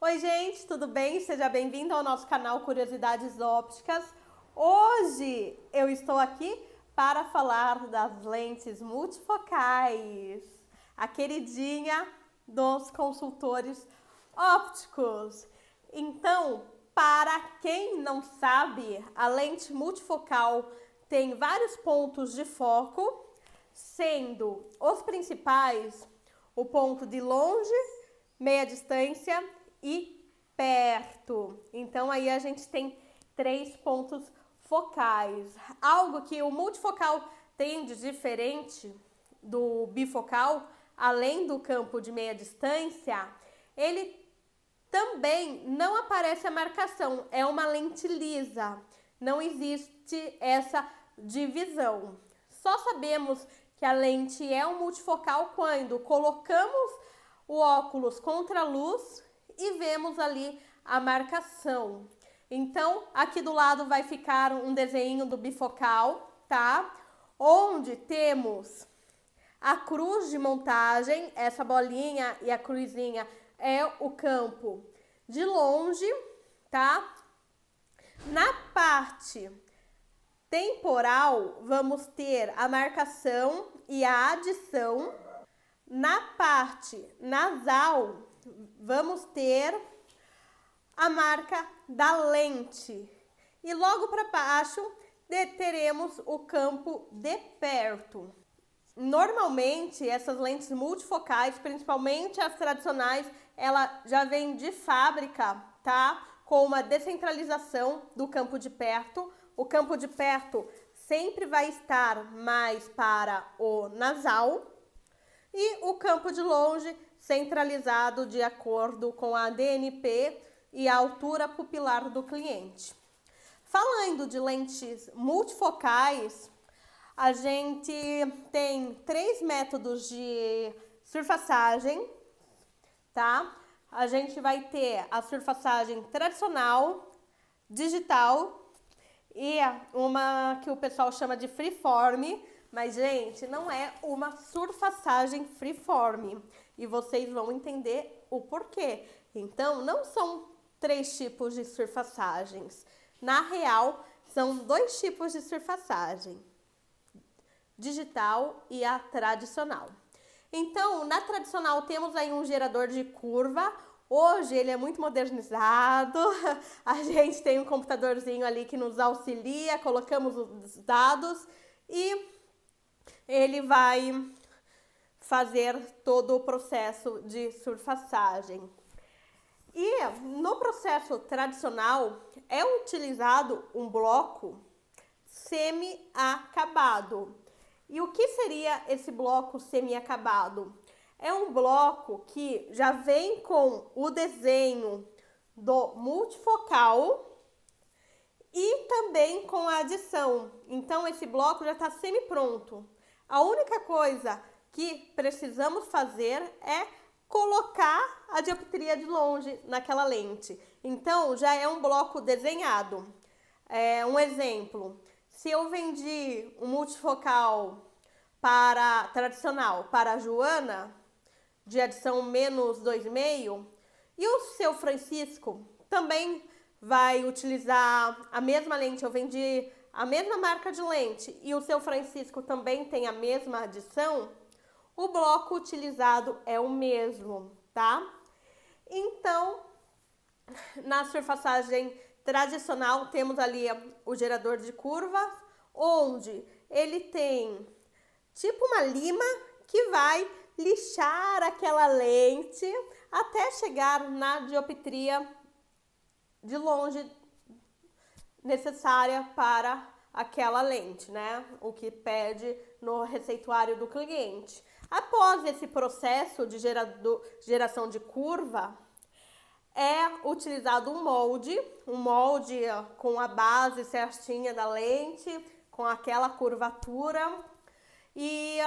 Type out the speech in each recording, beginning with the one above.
Oi, gente, tudo bem? Seja bem-vindo ao nosso canal Curiosidades Ópticas. Hoje eu estou aqui para falar das lentes multifocais, a queridinha dos consultores ópticos. Então, para quem não sabe, a lente multifocal tem vários pontos de foco, sendo os principais o ponto de longe, meia distância e perto. Então aí a gente tem 3 pontos focais. Algo que o multifocal tem de diferente do bifocal, além do campo de meia distância, ele também não aparece a marcação, é uma lente lisa, não existe essa divisão. Só sabemos que a lente é um multifocal quando colocamos o óculos contra a luz e vemos ali a marcação. Então, aqui do lado vai ficar um desenho do bifocal, tá? Onde temos a cruz de montagem, essa bolinha e a cruzinha é o campo de longe, tá? Na parte temporal, vamos ter a marcação e a adição. Na parte nasal, vamos ter a marca da lente. E logo para baixo, teremos o campo de perto. Normalmente, essas lentes multifocais, principalmente as tradicionais, ela já vem de fábrica, tá? Com uma descentralização do campo de perto. O campo de perto sempre vai estar mais para o nasal e o campo de longe centralizado de acordo com a DNP e a altura pupilar do cliente. Falando de lentes multifocais, a gente tem 3 métodos de surfaçagem, tá? A gente vai ter a surfaçagem tradicional, digital e uma que o pessoal chama de freeform, mas, gente, não é uma surfaçagem freeform e vocês vão entender o porquê. Então, não são 3 tipos de surfaçagens. Na real, são 2 tipos de surfaçagem, digital e a tradicional. Então, na tradicional temos aí um gerador de curva. Hoje ele é muito modernizado, a gente tem um computadorzinho ali que nos auxilia, colocamos os dados e ele vai fazer todo o processo de surfaçagem. E no processo tradicional é utilizado um bloco semi-acabado. E o que seria esse bloco semi-acabado? É um bloco que já vem com o desenho do multifocal e também com a adição. Então, esse bloco já está semi-pronto. A única coisa que precisamos fazer é colocar a dioptria de longe naquela lente. Então, já é um bloco desenhado. Um exemplo, se eu vendi um multifocal tradicional para a Joana, de adição menos 2,5, e o seu Francisco também vai utilizar a mesma lente, eu vendi a mesma marca de lente e o seu Francisco também tem a mesma adição, o bloco utilizado é o mesmo, tá? Então, na surfaçagem tradicional, temos ali o gerador de curvas, onde ele tem tipo uma lima que vai lixar aquela lente até chegar na dioptria de longe necessária para aquela lente, né? O que pede no receituário do cliente. Após esse processo de geração de curva, é utilizado um molde com a base certinha da lente, com aquela curvatura, e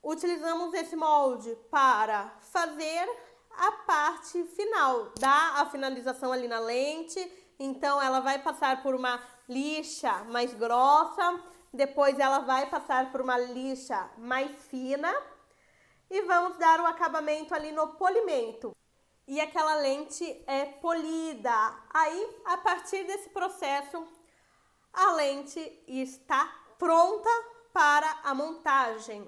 utilizamos esse molde para fazer a parte final, dar a finalização ali na lente. Então ela vai passar por uma lixa mais grossa, depois ela vai passar por uma lixa mais fina e vamos dar o acabamento ali no polimento. e aquela lente é polida. Aí, a partir desse processo, a lente está pronta para a montagem.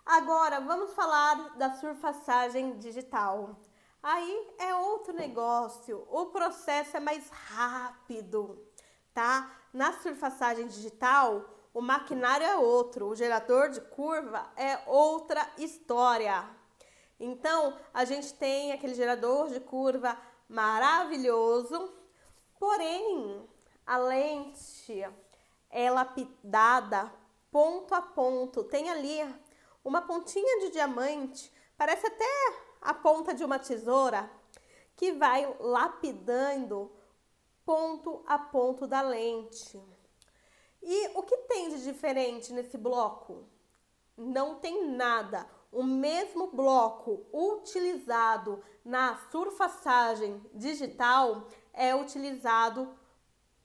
Agora, vamos falar da surfaçagem digital. Aí é outro negócio, o processo é mais rápido, tá? Na surfaçagem digital, o maquinário é outro, o gerador de curva é outra história. Então, a gente tem aquele gerador de curva maravilhoso, porém, a lente é lapidada ponto a ponto. Tem ali uma pontinha de diamante, parece até a ponta de uma tesoura, que vai lapidando ponto a ponto da lente. E o que tem de diferente nesse bloco? Não tem nada. O mesmo bloco utilizado na surfaçagem digital é utilizado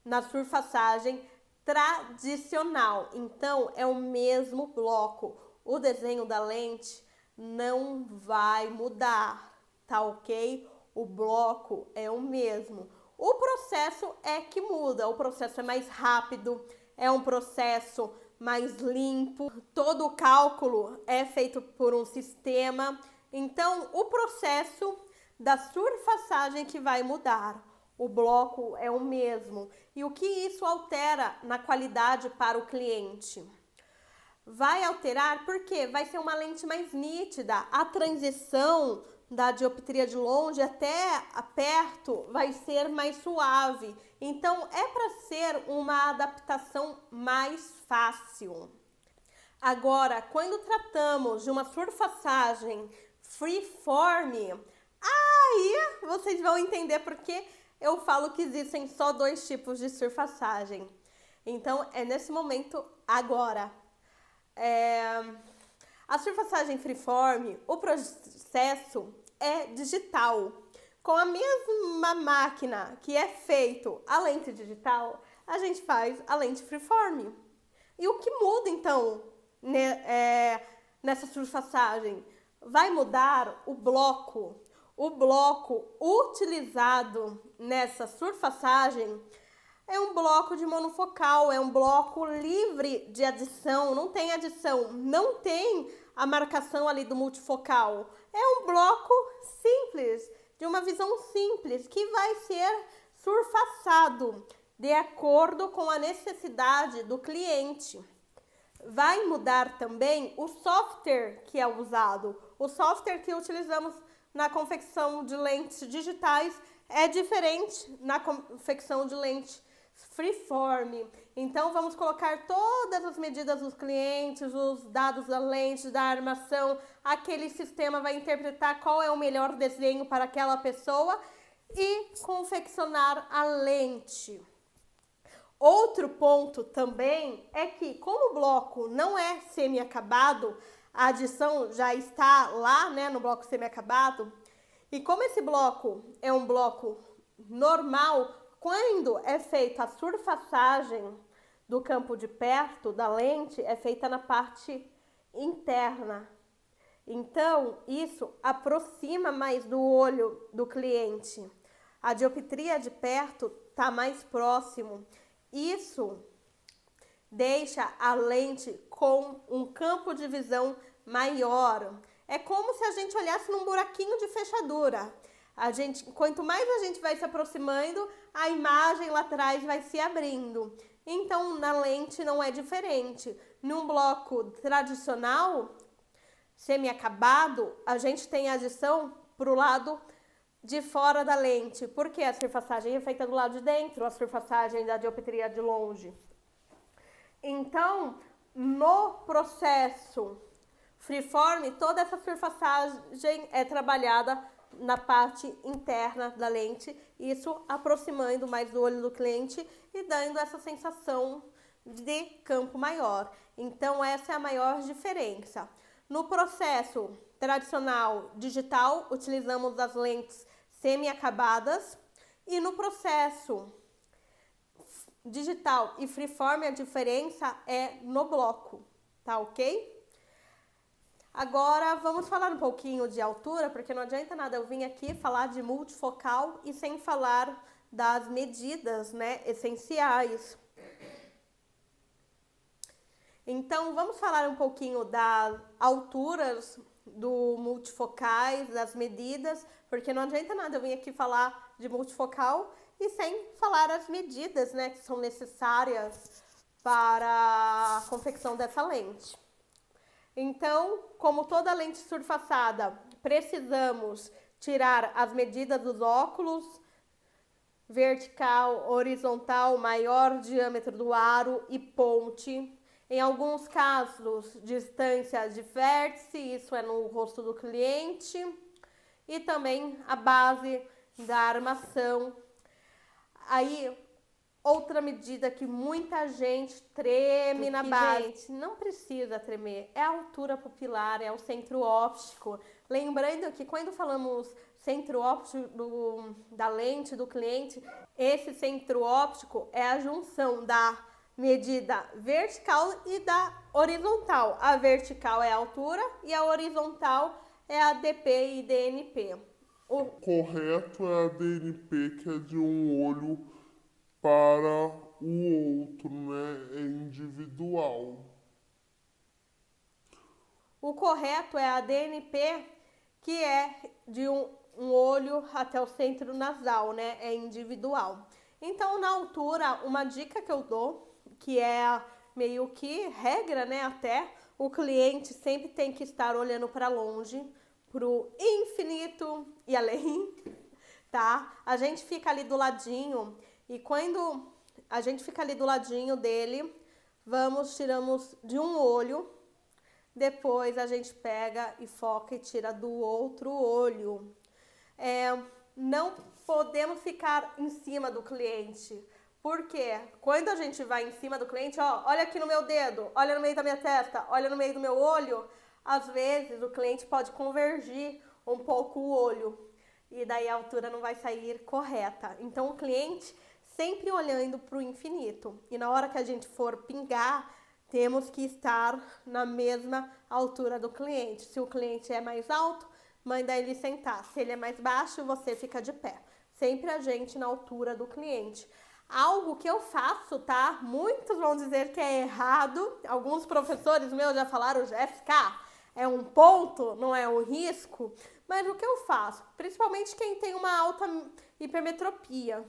na surfaçagem tradicional. Então, é o mesmo bloco. O desenho da lente não vai mudar, tá ok? O bloco é o mesmo. O processo é que muda. O processo é mais rápido, é um processo mais limpo. Todo o cálculo é feito por um sistema. Então, o processo da surfaçagem que vai mudar. O bloco é o mesmo. E o que isso altera na qualidade para o cliente? Vai alterar porque vai ser uma lente mais nítida. A transição da dioptria de longe até perto vai ser mais suave. Então, é para ser uma adaptação mais fácil. Agora, quando tratamos de uma surfaçagem freeform, aí vocês vão entender por que eu falo que existem só dois tipos de surfaçagem. Então, é nesse momento agora. A surfaçagem freeform, o processo é digital. Com a mesma máquina que é feito a lente digital, a gente faz a lente freeform. E o que muda então nessa surfaçagem? Vai mudar o bloco. O bloco utilizado nessa surfaçagem é um bloco de monofocal, é um bloco livre de adição, não tem adição, não tem a marcação ali do multifocal. É um bloco simples, de uma visão simples, que vai ser surfaçado de acordo com a necessidade do cliente. Vai mudar também o software que é usado. O software que utilizamos na confecção de lentes digitais é diferente na confecção de lente freeform. Então, vamos colocar todas as medidas dos clientes, os dados da lente, da armação. Aquele sistema vai interpretar qual é o melhor desenho para aquela pessoa e confeccionar a lente. Outro ponto também é que, como o bloco não é semi-acabado, a adição já está lá, né, no bloco semi-acabado, e como esse bloco é um bloco normal, quando é feita a surfaçagem do campo de perto da lente, é feita na parte interna. Então, isso aproxima mais do olho do cliente. A dioptria de perto está mais próximo. Isso deixa a lente com um campo de visão maior. É como se a gente olhasse num buraquinho de fechadura. Quanto mais a gente vai se aproximando, a imagem lá atrás vai se abrindo. Então, na lente não é diferente. Num bloco tradicional, semi-acabado, a gente tem adição para o lado de fora da lente, porque a surfaçagem é feita do lado de dentro, a surfaçagem da dioptria de longe. Então, no processo freeform, toda essa surfaçagem é trabalhada na parte interna da lente, isso aproximando mais do olho do cliente e dando essa sensação de campo maior. Então, essa é a maior diferença. No processo tradicional digital, utilizamos as lentes semi-acabadas, e no processo digital e freeform a diferença é no bloco, tá ok? Agora vamos falar um pouquinho de altura, porque não adianta nada eu vir aqui falar de multifocal e sem falar das medidas, né, essenciais. Então vamos falar um pouquinho das alturas do multifocais, das medidas, porque não adianta nada eu vir aqui falar de multifocal e sem falar as medidas, né, que são necessárias para a confecção dessa lente. Então, como toda lente surfaçada, precisamos tirar as medidas dos óculos, vertical, horizontal, maior diâmetro do aro e ponte. Em alguns casos, distância de vértice, isso é no rosto do cliente. E também a base da armação. Aí, outra medida que muita gente treme na base. Gente, não precisa tremer, é a altura pupilar, é o centro óptico. Lembrando que quando falamos centro óptico da lente do cliente, esse centro óptico é a junção da medida vertical e da horizontal. A vertical é a altura e a horizontal é a DP e DNP. O correto é a DNP, que é de um olho para o outro, né? É individual. O correto é a DNP, que é de um olho até o centro nasal, né? É individual. Então, na altura, uma dica que eu dou, que é meio que regra, né? Até o cliente sempre tem que estar olhando para longe, para o infinito e além, tá? A gente fica ali do ladinho e quando a gente fica ali do ladinho dele, tiramos de um olho, depois a gente pega e foca e tira do outro olho. Não podemos ficar em cima do cliente, porque quando a gente vai em cima do cliente, ó, olha aqui no meu dedo, olha no meio da minha testa, olha no meio do meu olho, às vezes o cliente pode convergir um pouco o olho e daí a altura não vai sair correta. Então o cliente sempre olhando para o infinito e na hora que a gente for pingar, temos que estar na mesma altura do cliente. Se o cliente é mais alto, manda ele sentar. Se ele é mais baixo, você fica de pé. Sempre a gente na altura do cliente. Algo que eu faço, tá? Muitos vão dizer que é errado. Alguns professores meus já falaram, Jéssica, é um ponto, não é um risco. Mas o que eu faço? Principalmente quem tem uma alta hipermetropia.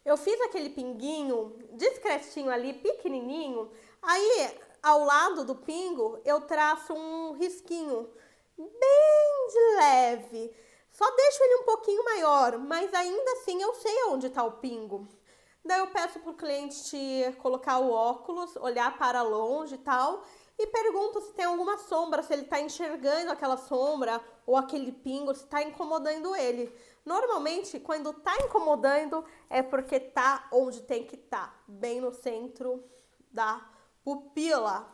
Eu fiz aquele pinguinho discretinho ali, pequenininho. Aí, ao lado do pingo, eu traço um risquinho bem de leve. Só deixo ele um pouquinho maior, mas ainda assim eu sei onde está o pingo. Daí eu peço para o cliente colocar o óculos, olhar para longe e tal, e pergunto se tem alguma sombra, se ele está enxergando aquela sombra ou aquele pingo, se está incomodando ele. Normalmente, quando está incomodando, é porque está onde tem que estar, bem no centro da pupila.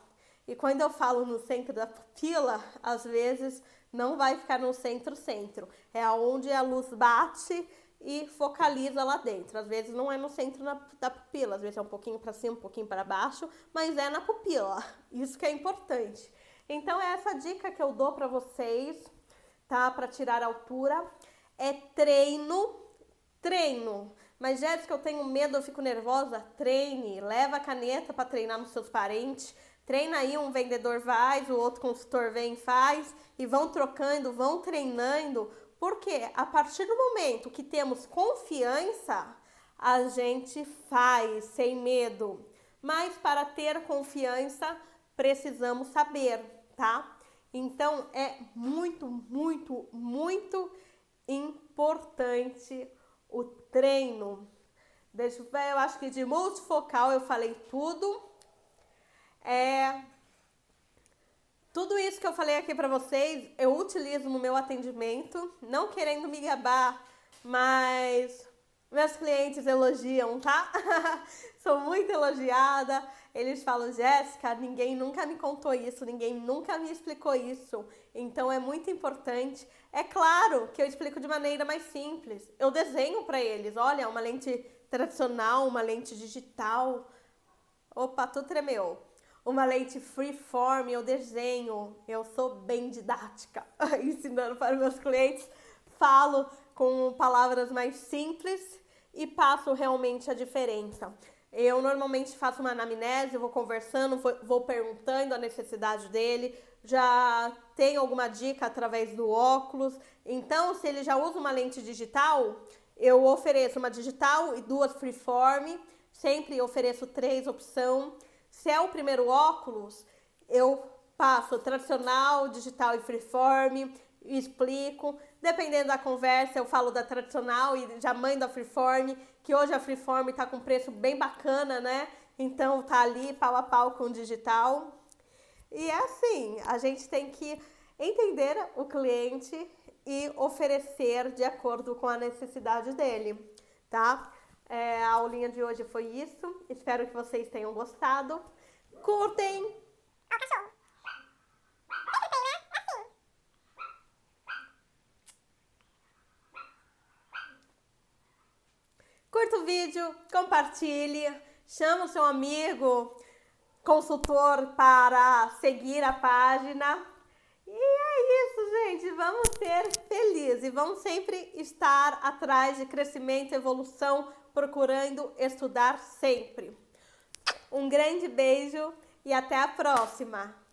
E quando eu falo no centro da pupila, às vezes não vai ficar no centro. É onde a luz bate e focaliza lá dentro. Às vezes não é no centro da pupila, às vezes é um pouquinho para cima, um pouquinho para baixo, mas é na pupila. Isso que é importante. Então é essa dica que eu dou para vocês, tá? Para tirar a altura. É treino. Mas, Jéssica, eu tenho medo, eu fico nervosa. Treine, leva a caneta para treinar nos seus parentes. Treina aí, um vendedor faz, o outro consultor vem e faz. E vão trocando, vão treinando. Porque a partir do momento que temos confiança, a gente faz sem medo. Mas para ter confiança, precisamos saber, tá? Então, é muito importante o treino. Deixa eu ver, eu acho que de multifocal eu falei tudo. Tudo isso que eu falei aqui pra vocês, eu utilizo no meu atendimento, não querendo me gabar, mas meus clientes elogiam, tá? Sou muito elogiada. Eles falam, Jéssica, ninguém nunca me contou isso, ninguém nunca me explicou isso. Então é muito importante. É claro que eu explico de maneira mais simples. Eu desenho para eles, olha, uma lente tradicional, uma lente digital. Opa, tu tremeu. uma lente freeform, eu desenho, eu sou bem didática, ensinando para meus clientes, falo com palavras mais simples e passo realmente a diferença. Eu normalmente faço uma anamnese, vou conversando, vou perguntando a necessidade dele, já tenho alguma dica através do óculos. Então, se ele já usa uma lente digital, eu ofereço uma digital e 2 freeform, sempre ofereço 3 opções. Se é o primeiro óculos, eu passo tradicional, digital e freeform, explico. Dependendo da conversa, eu falo da tradicional e já mando a freeform, que hoje a freeform tá com preço bem bacana, né? Então tá ali pau a pau com o digital. E é assim, a gente tem que entender o cliente e oferecer de acordo com a necessidade dele, tá? A aulinha de hoje foi isso. Espero que vocês tenham gostado. Curtem! Ó, cachorro. Sempre tem, né? Assim. Curta o vídeo, compartilhe, chama o seu amigo, consultor para seguir a página. E é isso, gente. Vamos ser felizes e vamos sempre estar atrás de crescimento e evolução, procurando estudar sempre. Um grande beijo e até a próxima!